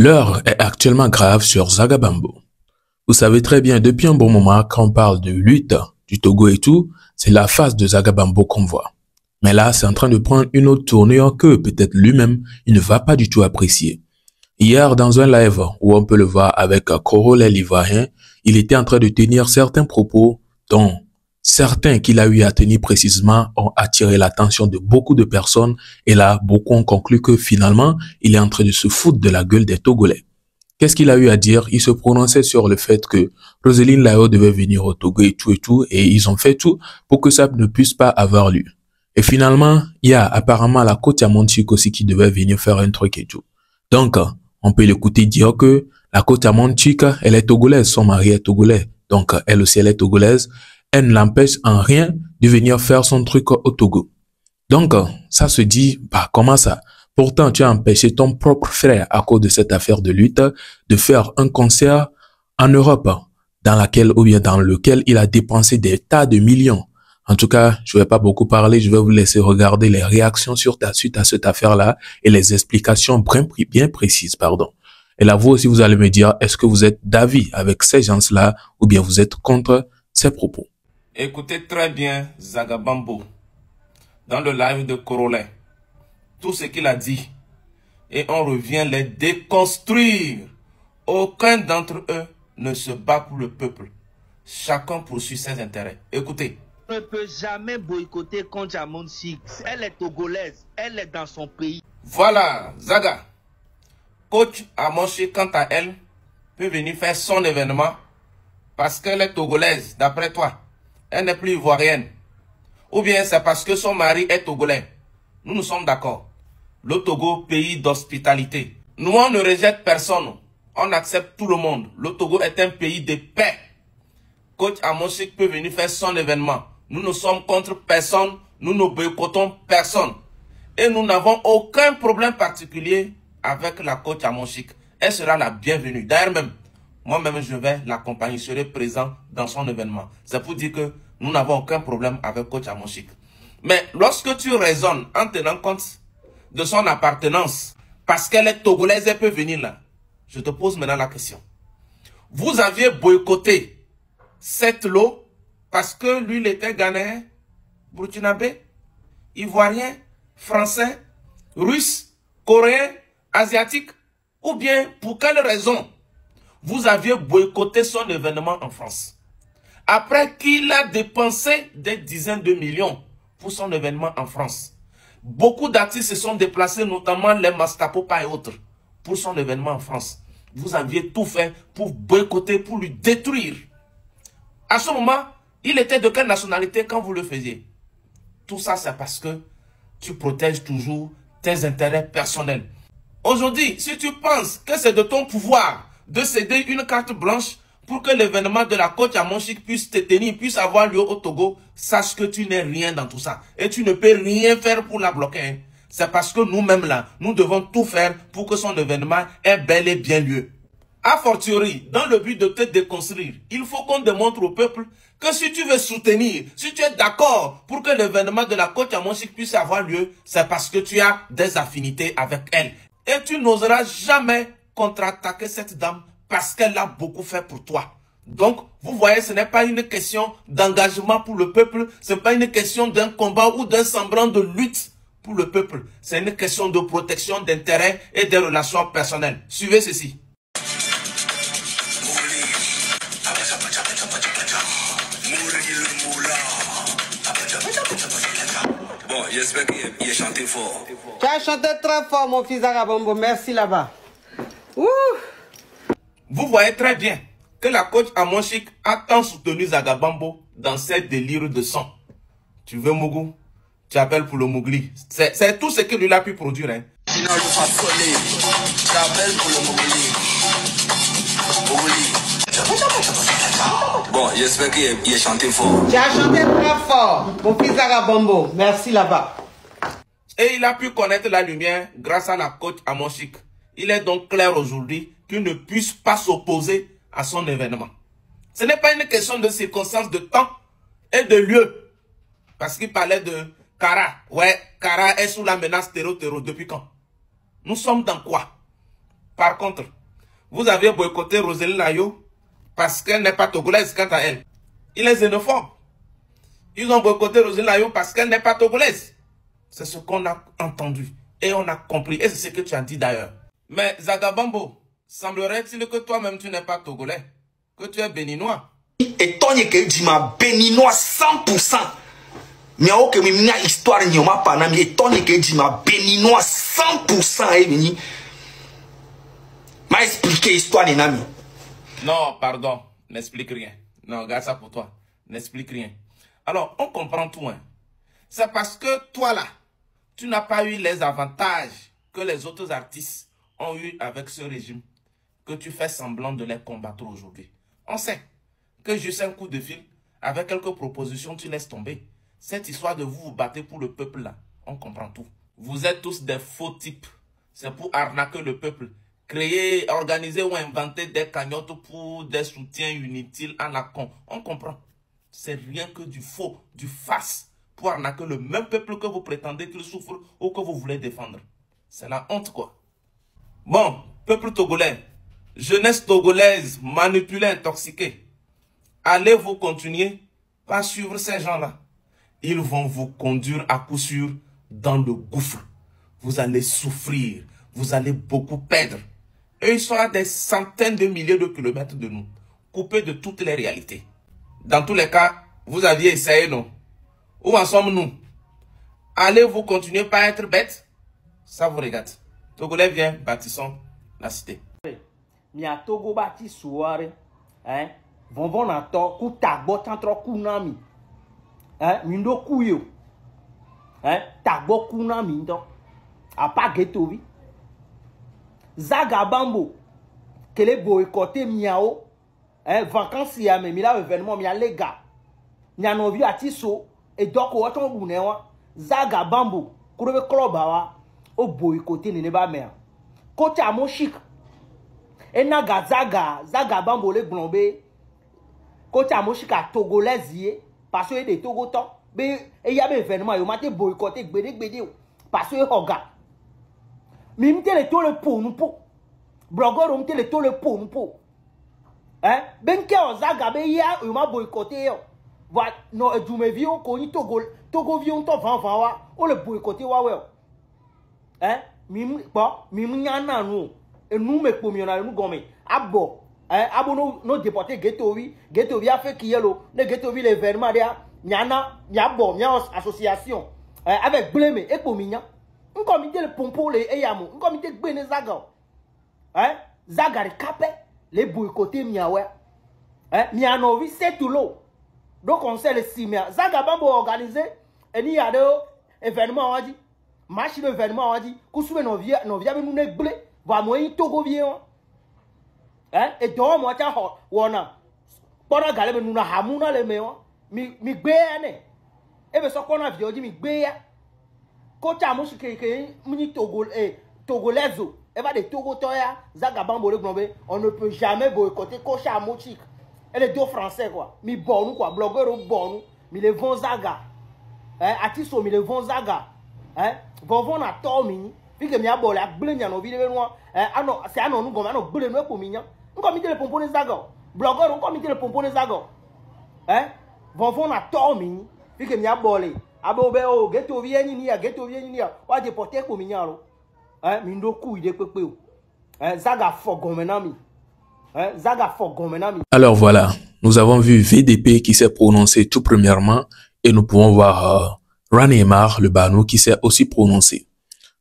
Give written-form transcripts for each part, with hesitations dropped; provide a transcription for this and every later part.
L'heure est actuellement grave sur Zagabambo. Vous savez très bien, depuis un bon moment, quand on parle de lutte, du Togo et tout, c'est la face de Zagabambo qu'on voit. Mais là, c'est en train de prendre une autre tournure que peut-être lui-même, il ne va pas du tout apprécier. Hier, dans un live où on peut le voir avec Korole l'Ivoirien, il était en train de tenir certains propos dont certains qu'il a eu à tenir précisément ont attiré l'attention de beaucoup de personnes et là, beaucoup ont conclu que finalement, il est en train de se foutre de la gueule des Togolais. Qu'est-ce qu'il a eu à dire? Il se prononçait sur le fait que Roselyne Lao devait venir au Togo et tout, et ils ont fait tout pour que ça ne puisse pas avoir lieu. Et finalement, il y a apparemment la côte Yamonchik aussi qui devait venir faire un truc et tout. Donc, on peut l'écouter dire que la côte Yamonchik, elle est togolaise, son mari est togolais. Donc, elle aussi, elle est togolaise. Elle ne l'empêche en rien de venir faire son truc au Togo. Donc, ça se dit, bah, comment ça? Pourtant, tu as empêché ton propre frère, à cause de cette affaire de lutte, de faire un concert en Europe, dans lequel il a dépensé des tas de millions. En tout cas, je vais pas beaucoup parler, je vais vous laisser regarder les réactions suite à cette affaire-là et les explications bien précises, pardon. Et là, vous aussi, vous allez me dire, est-ce que vous êtes d'avis avec ces gens-là ou bien vous êtes contre ces propos? Écoutez très bien Zagabambo dans le live de Korole. Tout ce qu'il a dit. Et on revient les déconstruire. Aucun d'entre eux ne se bat pour le peuple. Chacun poursuit ses intérêts. Écoutez. On ne peut jamais boycotter contre Yamonchik. Elle est togolaise. Elle est dans son pays. Voilà, Zaga. Coach Yamonchik, quant à elle, peut venir faire son événement parce qu'elle est togolaise, d'après toi. Elle n'est plus ivoirienne. Ou bien c'est parce que son mari est togolais. Nous sommes d'accord. Le Togo, pays d'hospitalité. Nous, on ne rejette personne. On accepte tout le monde. Le Togo est un pays de paix. Coach Yamonchik peut venir faire son événement. Nous ne sommes contre personne. Nous ne boycottons personne. Et nous n'avons aucun problème particulier avec la coach Yamonchik. Elle sera la bienvenue. D'ailleurs même, moi-même je vais l'accompagner. Je serai présent dans son événement. C'est pour dire que nous n'avons aucun problème avec coach Yamonchik. Mais lorsque tu raisonnes en tenant compte de son appartenance, parce qu'elle est togolaise, elle peut venir là. Je te pose maintenant la question. Vous aviez boycotté cette lot parce que lui, il était ghanéen, burkinabé, ivoirien, français, russe, coréen, asiatique, ou bien pour quelle raison vous aviez boycotté son événement en France? Après qu'il a dépensé des dizaines de millions pour son événement en France. Beaucoup d'artistes se sont déplacés, notamment les Mastapopa et autres, pour son événement en France. Vous aviez tout fait pour boycotter, pour lui détruire. À ce moment, il était de quelle nationalité quand vous le faisiez? Tout ça, c'est parce que tu protèges toujours tes intérêts personnels. Aujourd'hui, si tu penses que c'est de ton pouvoir de céder une carte blanche pour que l'événement de la côte Yamonchik puisse te tenir, puisse avoir lieu au Togo, sache que tu n'es rien dans tout ça. Et tu ne peux rien faire pour la bloquer. Hein. C'est parce que nous-mêmes là, nous devons tout faire pour que son événement ait bel et bien lieu. A fortiori, dans le but de te déconstruire, il faut qu'on démontre au peuple que si tu veux soutenir, si tu es d'accord pour que l'événement de la côte Yamonchik puisse avoir lieu, c'est parce que tu as des affinités avec elle. Et tu n'oseras jamais contre-attaquer cette dame parce qu'elle a beaucoup fait pour toi. Donc, vous voyez, ce n'est pas une question d'engagement pour le peuple, ce n'est pas une question d'un combat ou d'un semblant de lutte pour le peuple. C'est une question de protection d'intérêts et des relations personnelles. Suivez ceci. Bon, j'espère qu'il a chanté fort. Tu as chanté très fort, mon fils Zagabambo. Merci là-bas. Ouh. Vous voyez très bien que la coach Yamonchik a tant soutenu Zagabambo dans ses délires de sang. Tu veux Mougou? Tu appelles pour le Mougli. C'est tout ce que lui a pu produire. Hein. Sinon, je vais coller. Tu appelles pour le Mougli. Bon, j'espère qu'il a chanté fort. Tu as chanté très fort, mon fils Zagabambo. Merci là-bas. Et il a pu connaître la lumière grâce à la coach Yamonchik. Il est donc clair aujourd'hui qu'il ne puisse pas s'opposer à son événement. Ce n'est pas une question de circonstance, de temps et de lieu. Parce qu'il parlait de Kara. Ouais, Kara est sous la menace terreau depuis quand? Nous sommes dans quoi? Par contre, vous avez boycotté Roselyne Ayo parce qu'elle n'est pas togolaise quant à elle. Il est xénophobe. Ils ont boycotté Roselyne Ayo parce qu'elle n'est pas togolaise. C'est ce qu'on a entendu et on a compris. Et c'est ce que tu as dit d'ailleurs. Mais Zagabambo, semblerait-il que toi-même tu n'es pas togolais, que tu es béninois. Et toi, tu es béninois 100%. Mais ok, mais il y a une histoire, il y a une et toi, tu es béninois 100%. Je vais expliquer l'histoire des amis. Non, pardon, n'explique rien. Non, garde ça pour toi. N'explique rien. Alors, on comprend tout. Hein. C'est parce que toi là, tu n'as pas eu les avantages que les autres artistes ont eu avec ce régime, que tu fais semblant de les combattre aujourd'hui. On sait que juste un coup de fil, avec quelques propositions, tu laisses tomber. Cette histoire de vous battez pour le peuple là, on comprend tout. Vous êtes tous des faux types. C'est pour arnaquer le peuple. Créer, organiser ou inventer des cagnottes pour des soutiens inutiles à la con. On comprend. C'est rien que du faux, du farce pour arnaquer le même peuple que vous prétendez qu'il souffre ou que vous voulez défendre. C'est la honte quoi. Bon, peuple togolais, jeunesse togolaise manipulée, intoxiquée. Allez vous continuer à suivre ces gens-là. Ils vont vous conduire à coup sûr dans le gouffre. Vous allez souffrir, vous allez beaucoup perdre. Et ils sont à des centaines de milliers de kilomètres de nous, coupés de toutes les réalités. Dans tous les cas, vous aviez essayé, non? Où en sommes-nous? Allez-vous continuer par être bête? Ça vous regarde. Togolais vient, bâtissons la cité. Mia Togo bati soare, hein? Von na to ku tagbo tantro kunami. Hein? Mindo kuyo. Hein? Tagbo kunami ndo. A pas ghetto vi. Zagabambo kele boycotté miao. Hein? Vacances ya me mila événement mia lega. Nya no vi atiso et donc o ton bunewa. Zagabambo kurobe club awa o boycotté ne ba mer. Coach amo chic. Et naga Zagabambo le blombe. Coach amo chic a togolais parce que des togoton. Et il y a des événements yo mate boycotté gbede parce que hoga. Mi mte le to le po nous po. Blogueur mte le to le po nous po. Hein? Ben ke o Zagabe ya yo ma boycotté yo. Va no edume vi on ko ni Togo vi on to van wa o le boycotté wa we. Hein? Mi nyana nu e nu me po mi na nu gome. Abo abo no déporté ghetto vi a fait qui yelo ne ghetto vi l'événement dia nyana nyabo nya association avec bleme e po mi nya. Un comité le pompo le eyamo, un comité gbene zaga. Hein? Zaga capé les boycotter miawe. Hein? Mianovi c'est tout l'eau. Donc on sait le simia. Zaga bambo organisé et ni y a des événements on dit. Marche d'événement on dit. Kousoué no via nous ne blé va moyen Togo vient. Hein? Et donc moi tiens wona. Pona galé nous na hamuna le mewa. Mi gbene. E be so kona vi odi mi gbe Coach Amoshi que muni Togolezo, et va de Togo Toya, Zagabambo le Glombe, on ne peut jamais boycotter Coach Amoshi. Et les deux français quoi, mi bon quoi, blogueur au bon, mi le vont Zaga, hein, Atiso mi le vont Zaga, hein, vont na Tomini, puis que mi a bolé, a blé mi a no vidéo noir, hein, ano, c'est un nous gomme, ano blé noir pour mignon, on comité le pompon des Zaga, blogueur on comité le pompon des Zaga, hein, vont na Tomini, puis que mi a bolé. Abo be o ghetto vieni ni wa déporter ko mi nyaro mindo ku ide pepe o Zaga fogomenami Zaga fogomenami. Alors voilà, nous avons vu VDP qui s'est prononcé tout premièrement et nous pouvons voir Ranemar le Banou qui s'est aussi prononcé.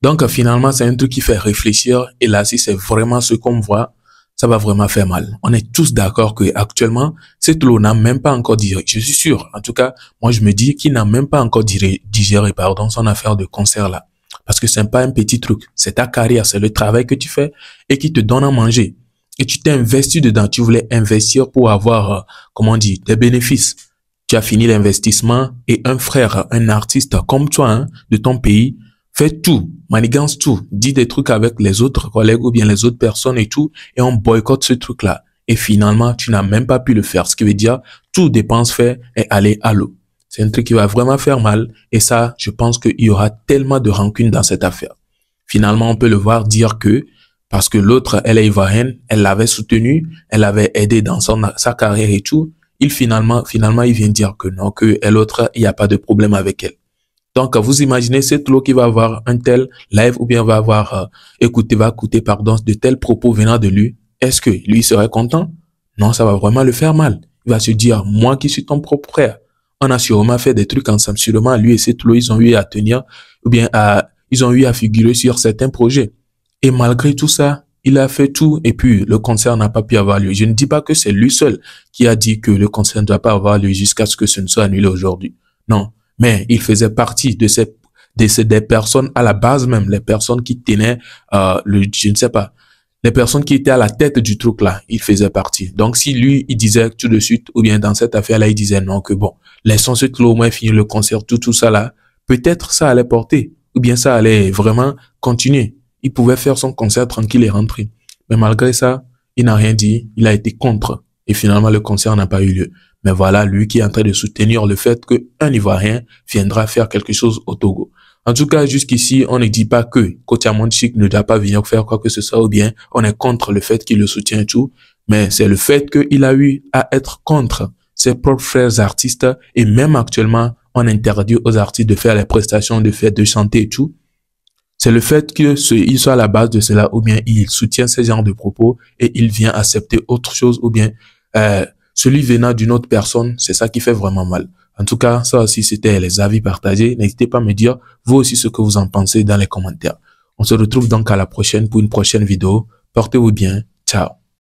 Donc finalement c'est un truc qui fait réfléchir et là si c'est vraiment ce qu'on voit, ça va vraiment faire mal. On est tous d'accord que actuellement, cette loi n'a même pas encore digéré. Je suis sûr. En tout cas, moi, je me dis qu'il n'a même pas encore digéré, son affaire de concert là. Parce que c'est pas un petit truc. C'est ta carrière, c'est le travail que tu fais et qui te donne à manger. Et tu t'es investi dedans. Tu voulais investir pour avoir, comment on dit, des bénéfices. Tu as fini l'investissement et un frère, un artiste comme toi, hein, de ton pays, fais tout, manigance tout, dis des trucs avec les autres collègues ou bien les autres personnes et tout, et on boycotte ce truc-là. Et finalement, tu n'as même pas pu le faire. Ce qui veut dire, tout dépense fait est aller à l'eau. C'est un truc qui va vraiment faire mal. Et ça, je pense qu'il y aura tellement de rancune dans cette affaire. Finalement, on peut le voir dire que Parce que l'autre, elle est ivoirienne, elle l'avait soutenu, elle l'avait aidé dans sa carrière et tout. Finalement, il vient dire que non, que l'autre, il n'y a pas de problème avec elle. Donc, vous imaginez cette l'eau qui va avoir un tel live ou bien va avoir écouté de tels propos venant de lui. Est-ce que lui serait content? Non, ça va vraiment le faire mal. Il va se dire, moi qui suis ton propre frère, on a sûrement fait des trucs ensemble. Sûrement, lui et cette l'eau, ils ont eu à tenir ou bien ils ont eu à figurer sur certains projets. Et malgré tout ça, il a fait tout et puis le concert n'a pas pu avoir lieu. Je ne dis pas que c'est lui seul qui a dit que le concert ne doit pas avoir lieu jusqu'à ce que ce ne soit annulé aujourd'hui. Non, mais il faisait partie de des personnes à la base même, les personnes qui tenaient je ne sais pas, les personnes qui étaient à la tête du truc là, il faisait partie. Donc si lui, il disait tout de suite, ou bien dans cette affaire là, il disait non, que bon, laissons ce clos au moins finir le concert, tout ça là, peut-être ça allait porter, ou bien ça allait vraiment continuer. Il pouvait faire son concert tranquille et rentrer. Mais malgré ça, il n'a rien dit, il a été contre. Et finalement, le concert n'a pas eu lieu. Mais voilà, lui qui est en train de soutenir le fait qu'un Ivoirien viendra faire quelque chose au Togo. En tout cas, jusqu'ici, on ne dit pas que Kotiamon Chic ne doit pas venir faire quoi que ce soit, ou bien on est contre le fait qu'il le soutient et tout. Mais c'est le fait qu'il a eu à être contre ses propres frères artistes. Et même actuellement, on interdit aux artistes de faire les prestations, de chanter et tout. C'est le fait qu'il soit à la base de cela, ou bien il soutient ce genre de propos et il vient accepter autre chose, ou bien celui venant d'une autre personne, c'est ça qui fait vraiment mal. En tout cas, ça aussi, c'était les avis partagés. N'hésitez pas à me dire, vous aussi, ce que vous en pensez dans les commentaires. On se retrouve donc à la prochaine pour une prochaine vidéo. Portez-vous bien. Ciao.